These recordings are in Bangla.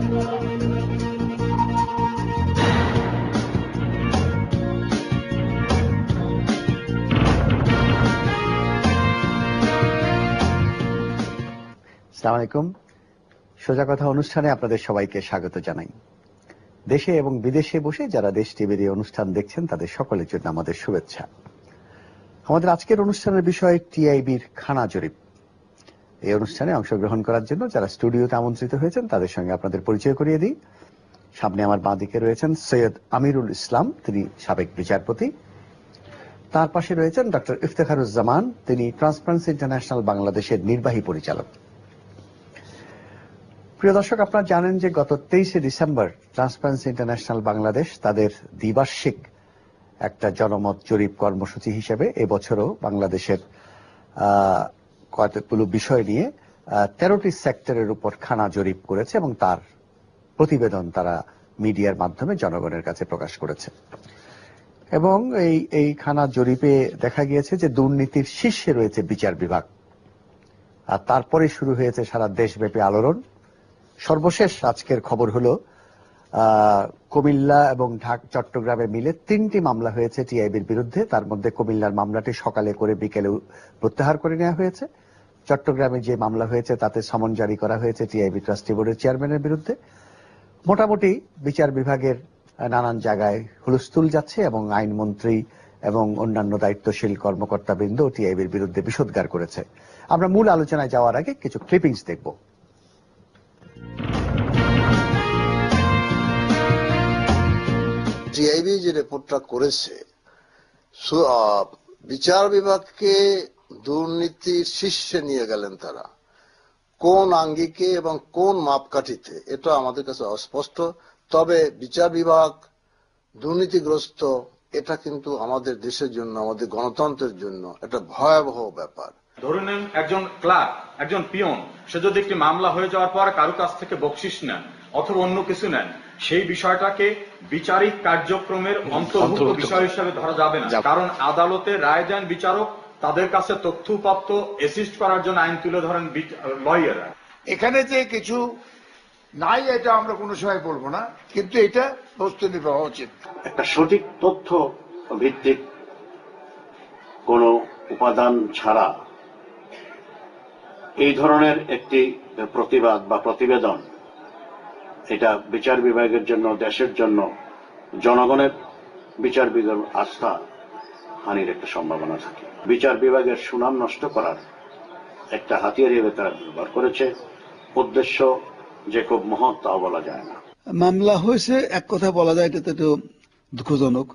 আসসালামু আলাইকুম। সোজা কথা অনুষ্ঠানে আপনাদের সবাইকে স্বাগত জানাই। দেশে এবং বিদেশে বসে যারা দেশ টিভির এই অনুষ্ঠান দেখছেন তাদের সকলের জন্য আমাদের শুভেচ্ছা। আমাদের আজকের অনুষ্ঠানের বিষয় টিআইবির খানা জরিপ। এই অনুষ্ঠানে অংশগ্রহণ করার জন্য যারা স্টুডিওতে আমন্ত্রিত হয়েছেন তাদের সঙ্গে আপনাদের পরিচয় করিয়ে দিই। সামনে আমার বাঁ দিকে রয়েছেন সৈয়দ আমিরুল ইসলাম, তিনি সাবেক বিচারপতি। তার পাশে রয়েছেন ডক্টর ইফতেখারুজ্জামান, তিনি ট্রান্সপারেন্সি ইন্টারন্যাশনাল বাংলাদেশের নির্বাহী পরিচালক। প্রিয় দর্শক, আপনারা জানেন যে গত 23শে ডিসেম্বর ট্রান্সপারেন্সি ইন্টারন্যাশনাল বাংলাদেশ তাদের দ্বিবার্ষিক একটা জনমত জরিপ কর্মসূচি হিসেবে এবছরও বাংলাদেশের কতগুলো বিষয় নিয়ে 13টি সেক্টরের উপর খানা জরিপ করেছে এবং তার প্রতিবেদন তারা মিডিয়ার মাধ্যমে জনগণের কাছে প্রকাশ করেছে। এবং এই খানা জরিপে দেখা গিয়েছে যে দুর্নীতির শীর্ষে রয়েছে বিচার বিভাগ, আর তারপরে শুরু হয়েছে সারা দেশব্যাপী আলোড়ন। সর্বশেষ আজকের খবর হলো কুমিল্লা এবং চট্টগ্রামে মিলে 3টি মামলা হয়েছে টিআইবির বিরুদ্ধে। তার মধ্যে কুমিল্লার মামলাটি সকালে করে বিকেলে প্রত্যাহার করে নেওয়া হয়েছে। চট্টগ্রামে যে মামলা হয়েছে তাতে সমন জারি করা হয়েছে টিআইবি ট্রাস্টি বোর্ডের চেয়ারম্যানের বিরুদ্ধে। মোটামুটি বিচার বিভাগের নানান জায়গায় হুলস্থুল যাচ্ছে এবং আইনমন্ত্রী এবং অন্যান্য দায়িত্বশীল কর্মকর্তাবৃন্দ টিআইবির বিরুদ্ধে বিষোদ্গার করেছে। আমরা মূল আলোচনায় যাওয়ার আগে কিছু ক্লিপিংস দেখব। টিআইবি যে রিপোর্টটা করেছে বিচার বিভাগকে দুর্নীতির শীর্ষে নিয়ে গেলেন তারা, কোন আঙ্গিকে এবং কোন মাপকাঠিতে এটা আমাদের কাছে অস্পষ্ট। তবে বিচার বিভাগ দুর্নীতিগ্রস্ত, এটা কিন্তু আমাদের দেশের জন্য, আমাদের গণতন্ত্রের জন্য একটা ভয়াবহ ব্যাপার। ধরে নেন একজন ক্লার্ক, একজন পিয়ন, সে যদি একটি মামলা হয়ে যাওয়ার পর কারো কাছ থেকে বকশিশ নেন অথবা অন্য কিছু নেন, সেই বিষয়টাকে বিচারিক কার্যক্রমের অন্তর্ভুক্ত বিষয় হিসেবে ধরা যাবে না। কারণ আদালতে রায় দেন বিচারক, তাদের কাছে তথ্য উপাত্ত অ্যাসিস্ট করার জন্য আইন তুলে ধরেন লয়াররা। এখানে যে কিছু নাই এটা আমরা কোনো সময় বলবো না, কিন্তু এটা বস্তু নির্বাহ উচিত। একটা সঠিক তথ্য ভিত্তিক কোন উপাদান ছাড়া এই ধরনের একটি প্রতিবাদ বা প্রতিবেদন, এটা বিচার বিভাগের জন্য, দেশের জন্য, জনগণের বিচার বিভাগের আস্থা হানির একটা সম্ভাবনা থাকে। বিচার বিভাগের সুনাম নষ্ট করার একটা হাতিয়ার হিসেবে তারা ব্যবহার করেছে। উদ্দেশ্য যে খুব মহৎ তাও বলা যায় না। মামলা হয়েছে এক কথা বলা যায়, এটা তো একটু দুঃখজনক,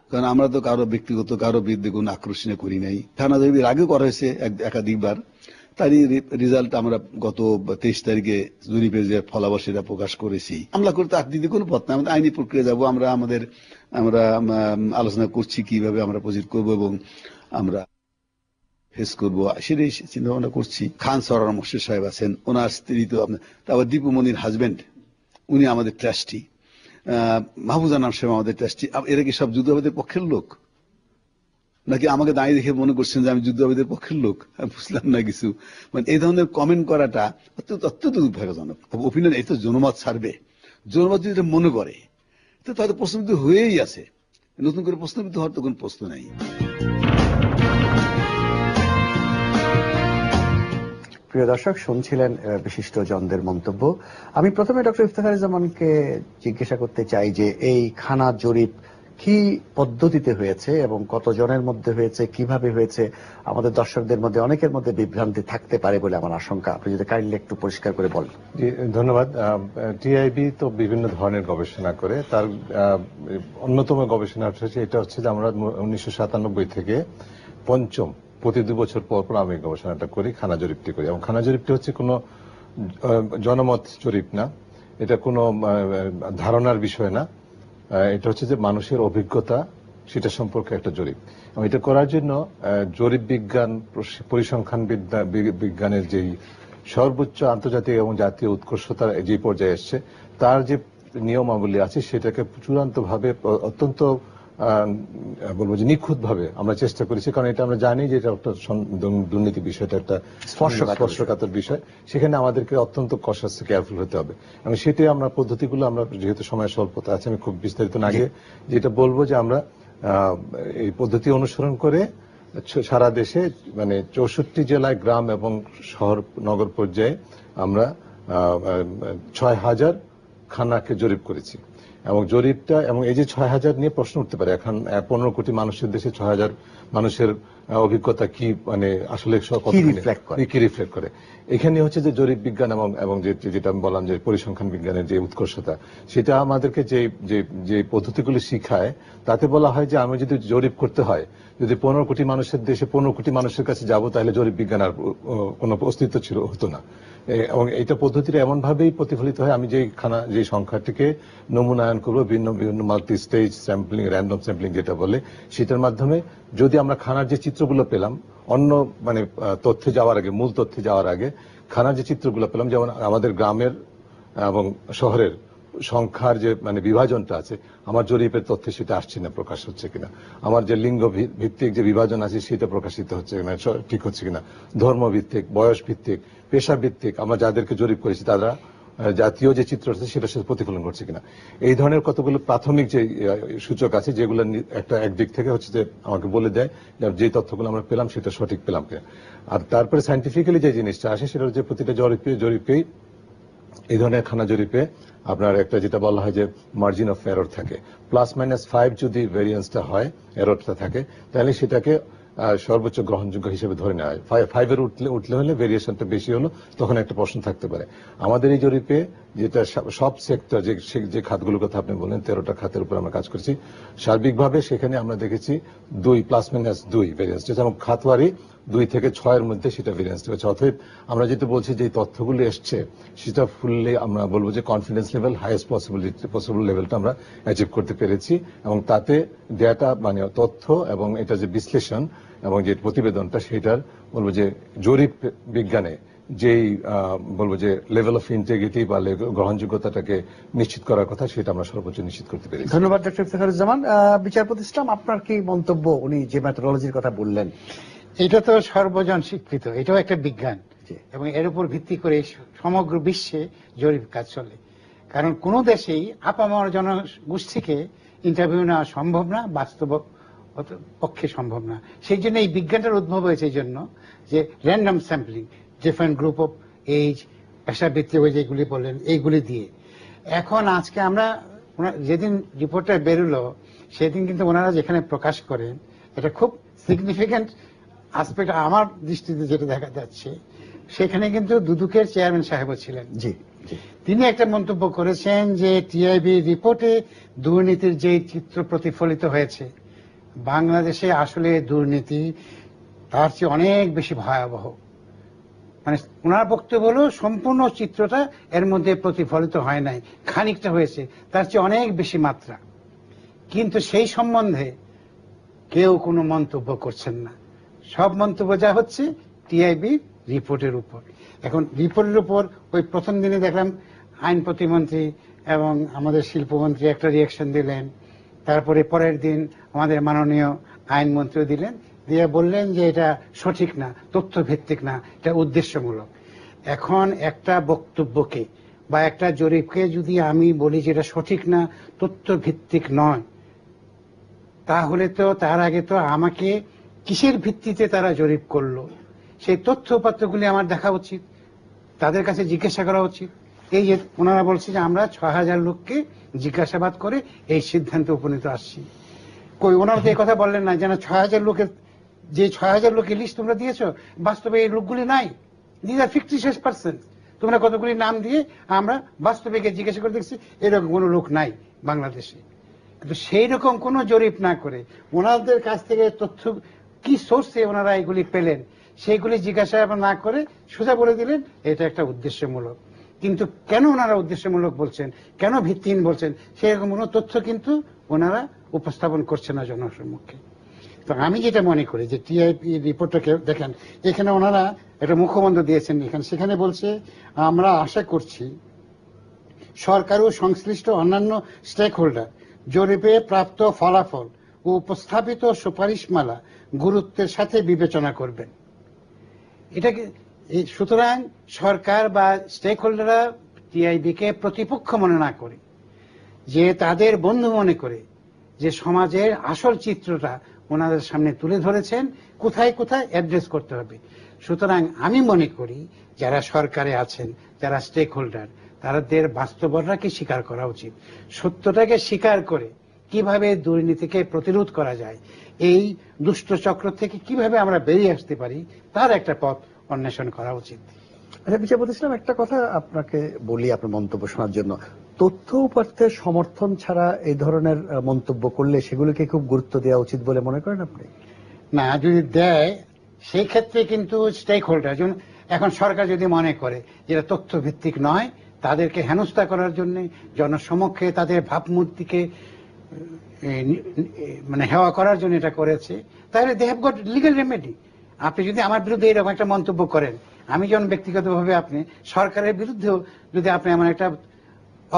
কারণ আমরা তো কারো ব্যক্তিগত কারো বিরুদ্ধে কোনো আক্রোশনা করি নাই। থানা জরিপের আগে করা হয়েছে একাধিকবার, তারই রেজাল্ট আমরা গত 23 তারিখে জরিপের যে ফলাফল সেটা প্রকাশ করেছি। মামলা করতে দিতে কোনো পথ না, আমাদের আইনি প্রক্রিয়া যাবো, আমরা আলোচনা করছি কিভাবে আমরা প্রসিড করবো এবং আমরা ফেস করবো, সেটাই চিন্তা ভাবনা করছি। খান সরার মোর্শেদ সাহেব আছেন, ওনার স্ত্রী তো তারপর দীপুমণির হাজবেন্ড, উনি আমাদের ট্রাস্টি, মাহফুজা নাম সাহেব আমাদের ট্রাস্টি। এরা কি সব যুদ্ধাপরাধীদের পক্ষের লোক, নাকি আমাকে দাঁড়িয়ে দেখে মনে করছেন যে আমি যুদ্ধাপরাধীদের পক্ষের লোক? বুঝলাম না কিছু। মানে এই ধরনের কমেন্ট করাটা অত্যন্ত দুর্ভাগ্যজনক। ওপিনিয়ন এই তো জনমত ছাড়বে, জনমত যদি এটা মনে করে তো তাদের প্রশ্নবিদ্ধ হয়েই আছে, নতুন করে প্রশ্নবিদ্ধ হওয়ার তো কোনো প্রশ্ন নাই। প্রিয় দর্শক, শুনছিলেন বিশিষ্ট জনদের মন্তব্য। আমি প্রথমে ডক্টর ইফতেখারুজ্জামানকে জিজ্ঞাসা করতে চাই যে এই খানা জরিপ কি পদ্ধতিতে হয়েছে এবং কতজনের মধ্যে হয়েছে, কিভাবে হয়েছে? আমাদের দর্শকদের মধ্যে অনেকের মধ্যে বিভ্রান্তি থাকতে পারে বলে আমার আশঙ্কা। আপনি যদি কাইন্ডলি একটু পরিষ্কার করে বলেন। ধন্যবাদ। টিআইবি তো বিভিন্ন ধরনের গবেষণা করে, তার অন্যতম গবেষণা হচ্ছে এটা হচ্ছে যে আমরা 1997 থেকে পঞ্চম, প্রতি 2 বছর পর পর আমি গবেষণাটা করি, খানা জরিপটি করি। এবং খানা জরিপটি হচ্ছে কোনো জনমত জরিপ না, এটা কোনো ধারণার বিষয় না, এটা হচ্ছে যে মানুষের অভিজ্ঞতা সেটা সম্পর্কে একটা জরিপ। এবং এটা করার জন্য জরিপ বিজ্ঞান, পরিসংখ্যান বিজ্ঞানের যেই সর্বোচ্চ আন্তর্জাতিক এবং জাতীয় উৎকর্ষতার যে পর্যায়ে এসছে, তার যে নিয়মাবলী আছে সেটাকে চূড়ান্তভাবে অত্যন্ত বলবো যে নিখুঁত ভাবে আমরা চেষ্টা করেছি, কারণ এটা আমরা জানি যে এটা একটা দুর্নীতি বিষয়টা একটা স্পর্শকাতর বিষয়। সেখানে আমাদেরকে অত্যন্ত কশাস কেয়ারফুল হতে হবে, এবং সেটাই আমরা পদ্ধতিগুলো, আমরা যেহেতু সময় স্বল্পতা আছে আমি খুব বিস্তারিত না গিয়ে যেটা বলবো যে আমরা এই পদ্ধতি অনুসরণ করে সারা দেশে মানে 64 জেলায়, গ্রাম এবং শহর নগর পর্যায়ে আমরা 6000 খানাকে জরিপ করেছি। এবং জরিপটা, এবং এই যে 6000 নিয়ে প্রশ্ন উঠতে পারে, এখন 15 কোটি মানুষের দেশে 6000 মানুষের অভিজ্ঞতা কি, মানে আসলে কি রিফ্লেক্ট করে। এখানে হচ্ছে যে জরিপ বিজ্ঞান এবং যেটা আমি বললাম যে পরিসংখ্যান বিজ্ঞানের যে উৎকর্ষতা, সেটা আমাদেরকে যে পদ্ধতিগুলি শিখায়, তাতে বলা হয় যে আমি যদি জরিপ করতে হয়, যদি 15 কোটি মানুষের দেশে 15 কোটি মানুষের কাছে যাব, তাহলে জরিপ বিজ্ঞান আর কোনো অস্তিত্ব হতো না। এবং এইটা পদ্ধতিটা এমন ভাবেই প্রতিফলিত হয়, আমি যে সংখ্যাটিকে নমুনায়ন করবো বিভিন্ন multi stage sampling, random sampling যেটা বলে, সেটার মাধ্যমে যদি আমরা খানার যে চিত্রগুলো পেলাম অন্য মানে তথ্যে যাওয়ার আগে, মূল তথ্যে যাওয়ার আগে খানার যে চিত্রগুলো পেলাম, যেমন আমাদের গ্রামের এবং শহরের সংখ্যার যে মানে বিভাজনটা আছে, আমার জরিপের তথ্যে সেটা আসছে না, প্রকাশ হচ্ছে কিনা, আমার যে লিঙ্গ ভিত্তিক যে বিভাজন আছে সেটা প্রকাশিত হচ্ছে কিনা, ঠিক হচ্ছে কিনা, ধর্ম ভিত্তিক, বয়স ভিত্তিক, পেশা ভিত্তিক আমরা যাদেরকে জরিপ করেছি তারা জাতীয় যে চিত্র আছে সেটা সাথে প্রতিফলন করছে কিনা, এই ধরনের কতগুলো প্রাথমিক যে সূচক আছে যেগুলো একদিক থেকে হচ্ছে যে আমাকে বলে দেয় যে তথ্যগুলো আমরা পেলাম সেটা সঠিক পেলাম কিনা। আর তারপরে সাইন্টিফিক্যালি যে জিনিসটা আসে সেটা হচ্ছে প্রতিটা জরিপেই এই ধরনের খানা জরিপে আপনার একটা যেটা বলা হয় যে মার্জিন অফ এরর থাকে, +-5 যদি ভেরিয়েন্সটা হয়, এররটা থাকে, তাহলে সেটাকে সর্বোচ্চ গ্রহণযোগ্য হিসেবে ধরে নেওয়া হয়। 5-এর উঠলে হলে ভেরিয়েশনটা বেশি হলো, তখন একটা প্রশ্ন থাকতে পারে। আমাদের এই জরিপে যেটা সব সেক্টর যে খাতগুলোর কথা আপনি বলেন, 13টা খাতের উপর আমরা কাজ করছি, সার্বিকভাবে সেখানে আমরা দেখেছি 2 ভেরিয়েন্স, যেমন খাতওয়ারি 2 থেকে 6-এর মধ্যে সেটা ভেরিয়েন্স হচ্ছে। অতএব আমরা যেটা বলছি যে তথ্যগুলো এসছে সেটা ফুললি আমরা বলবো যে কনফিডেন্স লেভেল, হাইয়েস্ট পসিবল লেভেলটা আমরা অ্যাচিভ করতে পেরেছি, এবং তাতে ডেটা মানে তথ্য এবং এটা যে বিশ্লেষণ এবং যে প্রতিবেদনটা, সেটার বলবো যে জরিপ বিজ্ঞানে যেই বলবো যে লেভেল অফ ইন্টিগ্রিটি বা গ্রহণযোগ্যতাটাকে নিশ্চিত করার কথা, সেটা আমরা সর্বোচ্চ নিশ্চিত করতে পেরেছি। ধন্যবাদ ডক্টর ইফতেখারুজ্জামান। বিচারপতি ইসলাম, আপনার কি মন্তব্য উনি যে মেথোডোলজির কথা বললেন? এটা তো সর্বজন স্বীকৃত, এটাও একটা বিজ্ঞান, এবং এর উপর ভিত্তি করে সমগ্র বিশ্বে জরিপ কাজ চলে। কারণ কোন দেশেই আপামর জনগোষ্ঠীকে ইন্টারভিউ নেওয়া সম্ভব না, বাস্তব পক্ষে সম্ভব না। সেই জন্য এই বিজ্ঞানটার উদ্ভব হয়েছে এই জন্য যে random sampling, different group of age, পেশাভিত্তিক যেগুলি বললেন, এইগুলি দিয়ে। এখন আজকে আমরা যেদিন রিপোর্টটা বেরোলো সেদিন কিন্তু ওনারা যেখানে প্রকাশ করেন, এটা খুব সিগনিফিক্যান্ট আসপেক্ট আমার দৃষ্টিতে যেটা দেখা যাচ্ছে, সেখানে কিন্তু দুদকের চেয়ারম্যান সাহেবও ছিলেন। তিনি একটা মন্তব্য করেছেন যে টিআইবি রিপোর্টে দুর্নীতির যে চিত্র প্রতিফলিত হয়েছে, বাংলাদেশে আসলে দুর্নীতি তার চেয়ে অনেক বেশি ভয়াবহ। মানে ওনার বক্তব্য হলো সম্পূর্ণ চিত্রটা এর মধ্যে প্রতিফলিত হয় নাই, খানিকটা হয়েছে, তার চেয়ে অনেক বেশি মাত্রা। কিন্তু সেই সম্বন্ধে কেউ কোনো মন্তব্য করছেন না, সব মন্তব্য যা হচ্ছে টিআইবি রিপোর্টের উপর। এখন রিপোর্টের উপর ওই প্রথম দিনে দেখলাম আইন প্রতিমন্ত্রী এবং আমাদের শিল্পমন্ত্রী একটা রিয়াকশন দিলেন, তারপরে পরের দিন আমাদের মাননীয় আইনমন্ত্রীও দিলেন, দিয়ে বললেন যে এটা সঠিক না, তথ্য ভিত্তিক না, এটা উদ্দেশ্যমূলক। এখন একটা বক্তব্যকে বা একটা জরিপকে যদি আমি বলি যে এটা সঠিক না, তথ্য ভিত্তিক নয়, তাহলে তো তার আগে তো আমাকে কিসের ভিত্তিতে তারা জরিপ করলো সেই তথ্য উপাত্তগুলি আমার দেখা উচিত, তাদের কাছে জিজ্ঞাসা করা উচিত। এই যে ওনারা বলছে যে আমরা 6000 লোককে জিজ্ঞাসাবাদ করে এই সিদ্ধান্তে উপনীত আসছি, কই ওনারা তো এই কথা বললেন না যেন 6000 লোকের যে 6000 লোকের লিস্ট তোমরা দিয়েছো, বাস্তবে এই লোকগুলি নাই, দিস আর ফিকটিশিয়াস পারসন। তোমরা কতগুলি নাম দিয়ে আমরা বাস্তবে জিজ্ঞাসা করে দেখছি এরকম কোনো লোক নাই বাংলাদেশে। কিন্তু সেই রকম কোনো জরিপ না করে ওনাদের কাছ থেকে তথ্য কি সোর্সে ওনারা এগুলি পেলেন সেইগুলি জিজ্ঞাসা না করে সোজা বলে দিলেন এটা একটা উদ্দেশ্যমূলক। কিন্তু কেন ওনারা উদ্দেশ্যমূলক বলছেন, কেন ভিত্তিহীন বলছেন, সেরকম কোনো তথ্য কিন্তু ওনারা উপস্থাপন করছেন না জনসম্মুখে। তো আমি যেটা মনে করি যে টিআইবি রিপোর্টটাকে দেখেন, এখানে ওনারা একটা মুখবন্ধ দিয়েছেন, এখানে সেখানে বলছে আমরা আশা করছি সরকার ও সংশ্লিষ্ট অন্যান্য স্টেক হোল্ডার জরিপে প্রাপ্ত ফলাফল ও উপস্থাপিত সুপারিশমালা গুরুত্বের সাথে বিবেচনা করবেন। এটাকে সুতরাং সরকার বা স্টেক হোল্ডাররা টিআইবি কে প্রতিপক্ষ মনে না করে, যে তাদের বন্ধু মনে করে, যে সমাজের আসল চিত্রটা ওনাদের সামনে তুলে ধরেছেন, কোথায় কোথায় অ্যাড্রেস করতে হবে। সুতরাং আমি মনে করি যারা সরকারে আছেন, যারা স্টেক হোল্ডার, তাদের বাস্তবতাকে স্বীকার করা উচিত। সত্যটাকে স্বীকার করে কিভাবে দুর্নীতিকে প্রতিরোধ করা যায়, এই দুষ্ট চক্র থেকে কিভাবে আমরা বেরিয়ে আসতে পারি, তার একটা পথ অন্বেষণ করা উচিত। আচ্ছা, বিচারপতি ইসলাম, একটা কথা আপনাকে বলি আপনার মন্তব্য শোনার জন্য। তথ্য উপাত্তের সমর্থন ছাড়া এই ধরনের মন্তব্য করলে সেগুলোকে খুব গুরুত্ব দেওয়া উচিত বলে মনে করেন আপনি? না, যদি দেয় সেই ক্ষেত্রে কিন্তু স্টেক হোল্ডার, যেমন এখন সরকার যদি মনে করে যেটা তথ্য ভিত্তিক নয়, তাদেরকে হেনস্থা করার জন্য জনসমক্ষে তাদের ভাবমূর্তিকে মানে হেওয়া করার জন্য এটা করেছে, তাহলে they have got legal remedy. আপনি যদি আমার বিরুদ্ধে এরকম একটা মন্তব্য করেন, আমি যেমন ব্যক্তিগতভাবে, আপনি সরকারের বিরুদ্ধেও যদি আপনি এমন একটা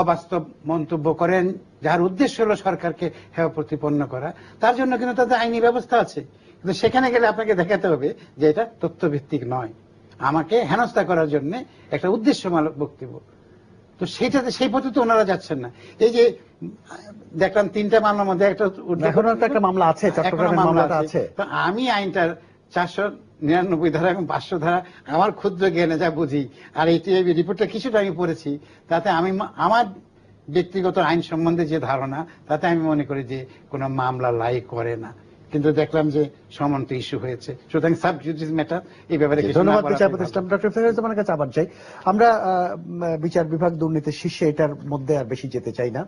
অবাস্তব মন্তব্য করেন যার উদ্দেশ্য হলো সরকারকে হেয় প্রতিপন্ন করা, তার জন্য কিন্তু তাদের আইনি ব্যবস্থা আছে। কিন্তু সেখানে গেলে আপনাকে দেখাতে হবে যে এটা তথ্যভিত্তিক নয়, আমাকে হেনস্থা করার জন্য একটা উদ্দেশ্যমূলক বক্তব্য। তো সেইটাতে সেই পথে তো ওনারা যাচ্ছেন না। এই যে দেখলাম 3টা মামলার মধ্যে একটা মামলা আছে, চট্টগ্রামের মামলাটা আছে। তো আমি আইনটার 499 ধারা এবং 500 ধারা আমার ক্ষুদ্র জ্ঞানে যা বুঝি, আর এই টিআইবি রিপোর্টটা কিছুটা আমি পড়েছি, তাতে আমি আমার ব্যক্তিগত আইন সম্বন্ধে যে ধারণা, তাতে আমি মনে করি যে কোনো মামলা লাই করে না। কিন্তু দেখলাম যে সমন্ত ইস্যু হয়েছে, সুতরাং সাব জুডিস ম্যাটার, এই ব্যাপারে ধন্যবাদ বিচারপতি ইসলাম। ডক্টর ফেরদৌসের কাছে আবার যাই। আমরা বিচার বিভাগ দুর্নীতির শীর্ষে, এটার মধ্যে আর বেশি যেতে চাই না।